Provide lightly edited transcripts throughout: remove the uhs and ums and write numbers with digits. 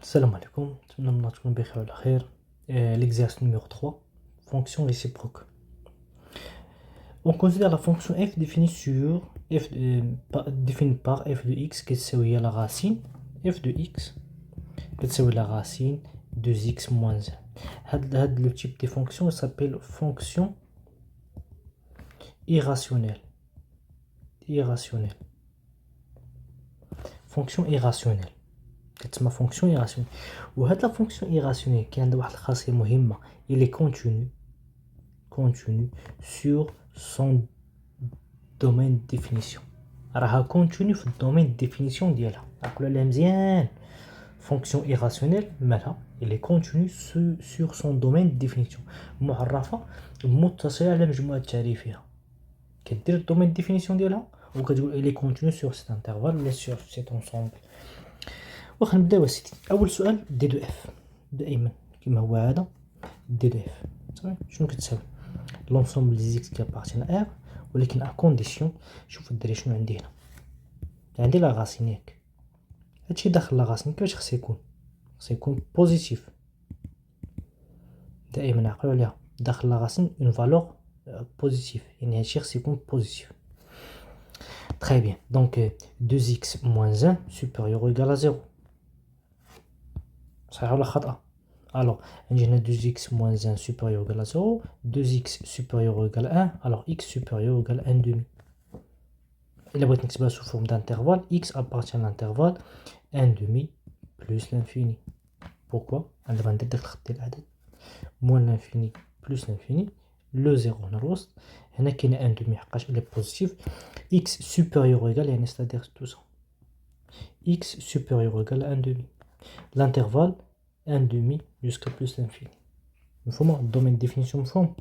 Salam alaikum, l'exercice numéro 3, fonction réciproque. On considère la fonction f définie par f de x qui est la racine f de x qui est la racine de x moins 1. Le type de fonction s'appelle fonction irrationnelle. Fonction irrationnelle. كتسمى fonction irrationnelle. وهاد la fonction irrationnelle qui عندها واحد الخاصية مهمة, il est continu sur son domaine de définition. راها continu في الدومين de définition ديالها. عقلوا عليها مزيان. fonction irrationnelle مالها il est continu sur son domaine de définition. معرفة متصلة على مجموعة تعريفها. كدير الدومين de définition ديالها وكتقول il est continu sur cet intervalle ولا sur cet ensemble. واخا نبداو اسيدي. اول سؤال دي دو اف دائما كما هو هذا دي دو اف صافي. شنو كتساوي لونسومبل دي زيكس كي ابارتين ا ولكن ا كونديسيون. شوف الدري شنو عندي هنا. عندي لا غاسين ياك هادشي داخل لا غاسين كيفاش خصو يكون بوزيتيف. دائما عقلوا عليها داخل لا غاسين اون فالور بوزيتيف يعني هادشي خصو يكون بوزيتيف. Très bien, donc 2x moins 1 supérieur ou égal à 0. صحيح ولا خطأ؟ alors عندي هنا 2x moins 1 supérieur ou égal à 0, 2x supérieur ou égal à 1, alors x supérieur ou égal à 1 demi. إلا بغيت نكتبها sous forme d'intervalle, x appartient à l'intervalle 1 demi plus l'infini. Pourquoi أنا دابا ندير داك الخط ديال العدد moins l'infini plus l'infini, le 0 هنا الوسط, هنا كاين 1 demi حقاش il est positif. x supérieur ou égal يعني c'est-à-dire tout ça. x supérieur ou égal à 1 demi. L'intervalle 1 demi jusqu'à plus l'infini. مفهوم الدومين définition مفهوم.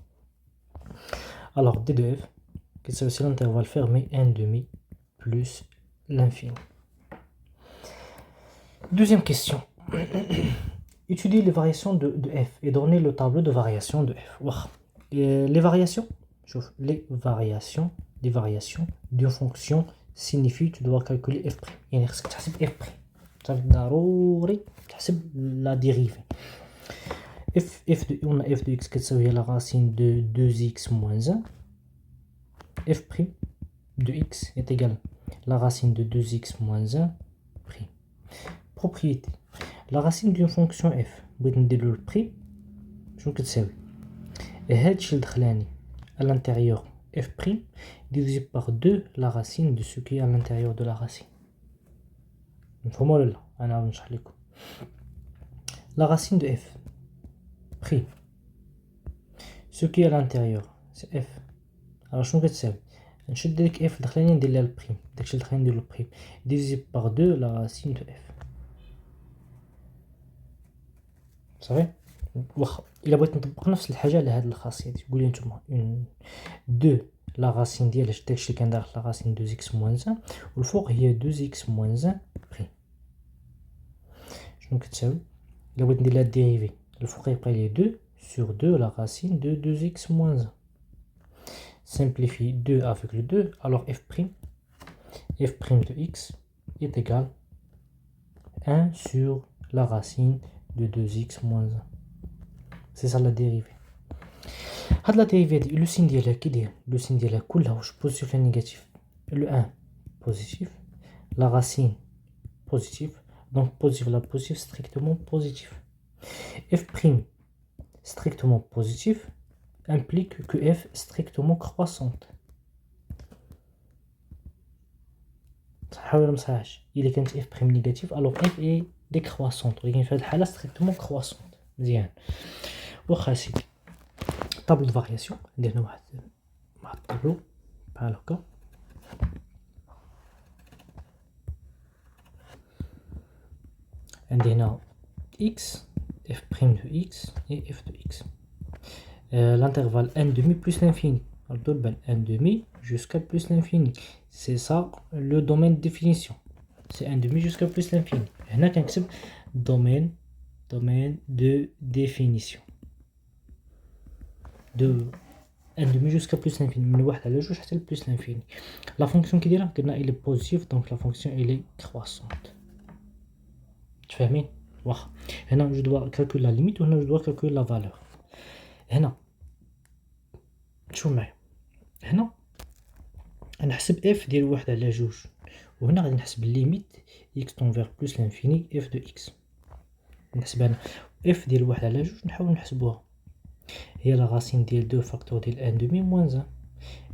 alors d de f c'est aussi l'intervalle fermé 1 demi plus l'infini. Deuxième question. Étudier les variations de f et donner le tableau de variation de f. Les variations, les variations d'une fonction signifie tu dois calculer f'. يعني خصك تحسب f'. صافي ضروري تحسب la dérivée. f de x كتساوي la racine de 2x moins 1. f' de x est égal la racine de 2x moins 1 prime. Propriété. La racine d'une fonction f بغيت ندير له البريم شنو كتساوي هادشي الدخلاني à l'intérieur f' divisé par 2 la racine de ce qui est à l'intérieur de la racine. مفهوم ولا لا؟ انا غنشرح لكم. La racine de f prime ce qui est à l'intérieur c'est f. alors شنو كتساوي نشد ديك f دخلاني ندير لها البريم داكشي اللي دخلاني ندير له البريم divisé par 2 la racine de f. صافي. واخا الا بغيت نطبق نفس الحاجه على هاد الخاصيه دي قولي نتوما 2 لا راسين ديال داكشي اللي كان داخل لا راسين 2x moins 1 والفوق هي 2x moins 1 بريم. شنو كتساوي الا بغيت ندير لها الديريفي الفوق يبقى لي 2 sur 2 la racine de 2x moins 1. Simplifie 2 avec le 2, alors f' de x est égal 1 sur la racine de 2x moins 1. C'est ça la dérivée. هاد la dérivée le signe ديالها كي داير le signe ديالها كلها واش بوزيتيف ولا نيجاتيف. le 1 positif, la racine positive, donc positif la positif strictement positif. f' strictement positif implique que f strictement croissante. صح ولا مصحاش؟ إلا كانت f' négative alors f est décroissante ولكن في هذه الحالة strictement croissante. مزيان. واخا سيدي طابلو دو فارياسيون ندير هنا واحد الطابلو بحال هكا. عندي هنا x f' de x et f de x. L'intervalle 1 demi plus l'infini. Alors 1 demi jusqu'à plus l'infini. C'est ça le domaine de définition. C'est 1 demi jusqu'à plus l'infini. هنا كنكتب domaine de définition. De 1 demi jusqu'à plus l'infini. من 1 على 2 حتى plus l'infini. La fonction qui دايره قلنا elle est positive donc la fonction elle est croissante. تفهمين؟ واخا هنا je dois calculer la limite وهنا je dois calculer la valeur. هنا شوف معايا هنا نحسب f ديال 1 على 2 وهنا غادي نحسب الليميت x tend vers plus l'infini f de x. نحسبها هنا f ديال 1 على 2 نحاول نحسبوها هي لا راسين ديال 2 فاكتور ديال 1 دومي موان 1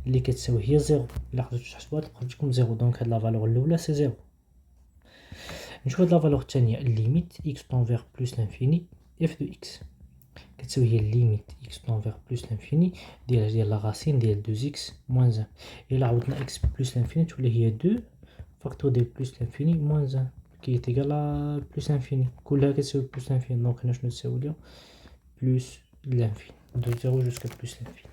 اللي كتساوي هي 0. الا خرجتو تحسبوها تلقى لكم 0 دونك هاد لا فالور الاولى سي 0. نشوف هاد لا فالور الثانيه الليميت x tend vers plus l'infini f de x كتساوي هي الليميت x tend vers plus l'infini ديال لا راسين ديال 2x موان 1. الا عوضنا x plus l'infini تولي هي 2 فاكتور ديال plus l'infini موان 1 qui est égal à plus l'infini كلها كتساوي plus l'infini دونك هنا شنو تساوي ليها plus l'infini de 0 jusqu'à plus l'infini.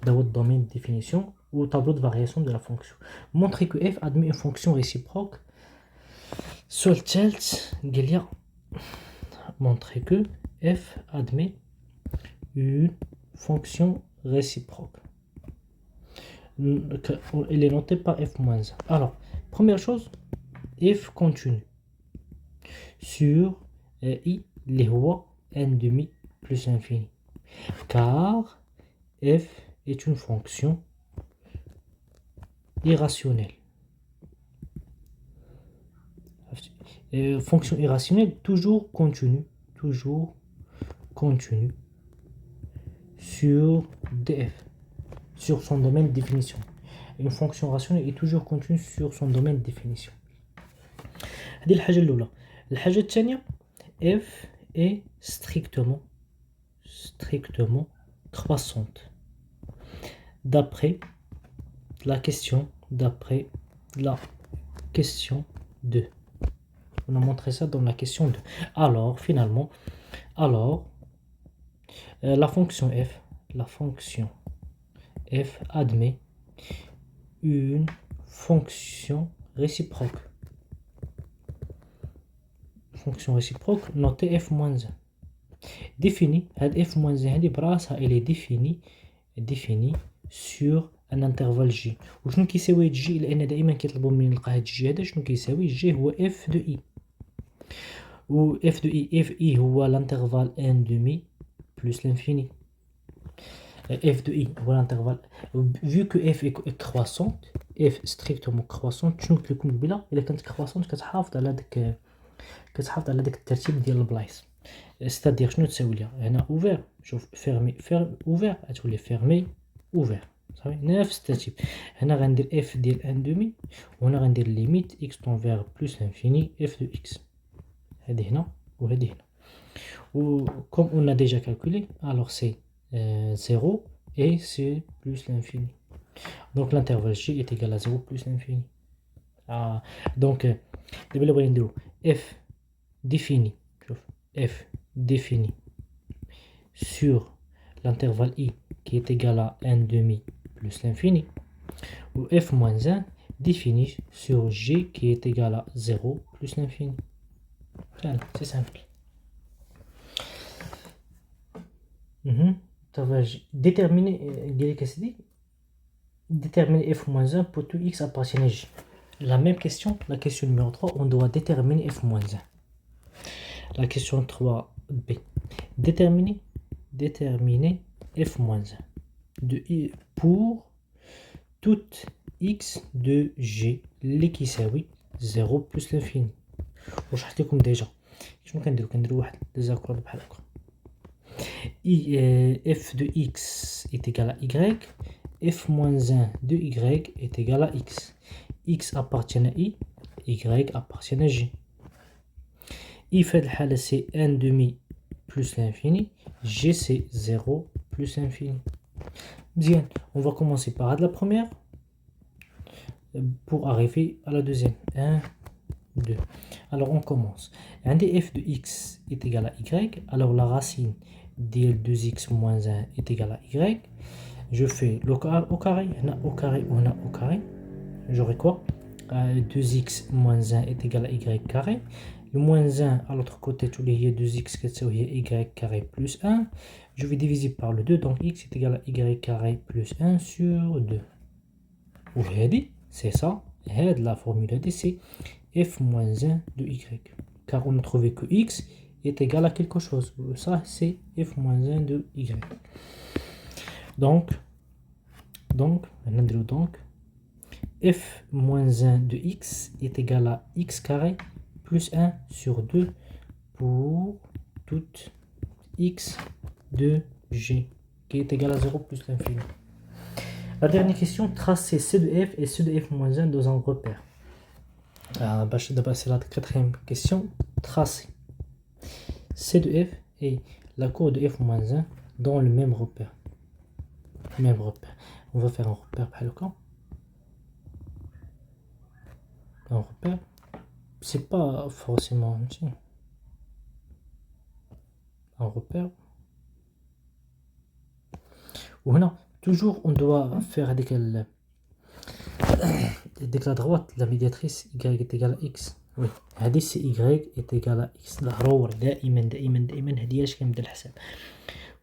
Dans votre domaine de définition ou tableau de variation de la fonction. Montrez que f admet une fonction réciproque. Soltelt Gelia. Montrez que f admet une fonction réciproque. Elle est notée par f-1. Alors, première chose, f continue sur i les rois n demi plus l'infini. Car f est une fonction irrationnelle. Fonction irrationnelle toujours continue sur df, sur son domaine de définition. Une fonction rationnelle est toujours continue sur son domaine de définition. هذه الحاجة الأولى. الحاجة الثانية f est strictement croissante d'après la question 2. On a montré ça dans la question 2. Alors finalement la fonction f admet une fonction réciproque notée f-1 définie f-1 هذه براسها elle est définie sur un intervalle g. وشنو كيساوي g لان دائما كيطلبوا مني نلقى هاد g هذا شنو كيساوي g هو f de i و f de i هو l'intervalle 1 demi plus l'infini. f de i هو l'intervalle vu que f est croissante f strictement croissante شنو قلت لكم قبيله الا كانت croissante كتحافظ على داك الترتيب ديال البلايص. ستادير شنو تساوي ليها هنا اوفير شوف فيرمي اوفير غتولي فيرمي اوفير صافي نفس الترتيب. هنا غندير اف ديال ان دومي وهنا غندير ليميت اكس طون فيغ بلس لانفيني اف دو اكس. هذه هنا وهذه هنا و كوم اون ا ديجا كالكولي الوغ سي 0 et c'est plus l'infini. Donc l'intervalle g est égal à 0 plus l'infini. Donc دابا بغينا نديرو f défini f défini sur l'intervalle i qui est égal à 1 demi plus l'infini ou f moins 1 défini sur g qui est égal à 0 plus l'infini. Voilà, c'est simple. Déterminer f moins 1 pour tout x appartenant à g. La même question, la question numéro 3, on doit déterminer f moins 1. La question 3b. Déterminer f moins 1 de i pour toute x de g qui s'appelle 0 plus l'infini. وشرحت لكم ديجا شنو كنديرو واحد ديزاكورد بحال هكا f de x est égal à y f moins 1 de y est égal à x appartient à i y appartient à g. I fait le حالة c'est 1 demi plus l'infini, g c'est 0 plus l'infini. Bien, on va commencer par la première pour arriver à la deuxième. 1, 2. Alors on commence. Un des f de x est égal à y, alors la racine de 2x moins 1 est égal à y. Je fais le carré au carré, au carré, on a au carré. J'aurai quoi 2x moins 1 est égal à y carré. Le moins 1 à l'autre côté, tous les 2x qui est y carré plus 1. Je vais diviser par le 2, donc x est égal à y carré plus 1 sur 2. C'est ça. La formule c'est f moins 1 de y. car on a trouvé que x est égal à quelque chose. Ça, c'est f moins 1 de y. Donc, f moins 1 de x est égal à x carré plus 1 sur 2 pour toute x de g qui est égal à 0 plus l'infini. La dernière question, tracer c de f et c de f moins 1 dans un repère. C'est la quatrième question, tracer c de f et la courbe de f moins 1 dans le même repère. On va faire un repère par le camp. Un repère, c'est pas forcément un repère. Ou non, toujours on doit faire dès que la droite, la médiatrice y est égale à x. Oui, هذه c'est y est égal à x. ضروري دائما هذه اش كنبدا الحساب.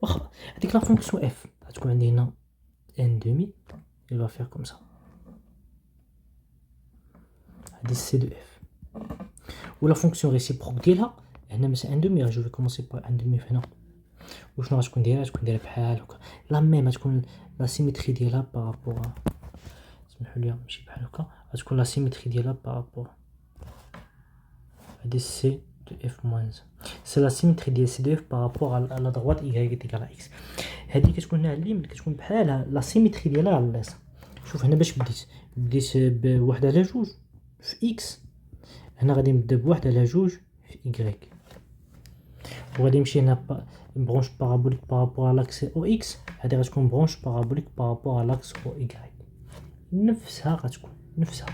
واخا هذيك لا فونكسيون f غتكون عندي هنا n demi, il va faire comme ça. هذه c de f. Ou la fonction réciproque ديالها هنا مثلا n demi, je vais commencer par n demi هنا. وشنو غتكون دايره بحال هكا لا ميم غتكون لا سيميتري ديالها بارابور سمحوا لي ماشي بحال هكا غتكون لا سيميتري ديالها بارابور هادي سي دو اف موان سي لا سيميتري ديال سي دو اف بارابور على لا دروات اي ايكال اكس. هادي كتكون هنا الليمت كتكون بحالها لا سيميتري ديالها على اليسار. شوف هنا باش بديت بواحد على جوج في اكس، هنا غادي نبدا بواحد على جوج في ايكغيك، وغادي نمشي هنا برونش بارابوليك بارابور على لاكس او اكس، هادي غتكون برونش بارابوليك بارابور على لاكس او ايكغيك. نفسها غتكون نفسها.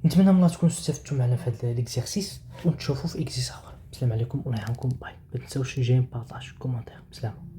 نتمنى من الله تكونوا استفدتوا معنا في هذا ليكزارسيس، ونتشوفوا في اكزيس اخر. السلام عليكم والله يعاونكم. باي. ما تنساوش جيم بارطاج كومونتير. بسلامه.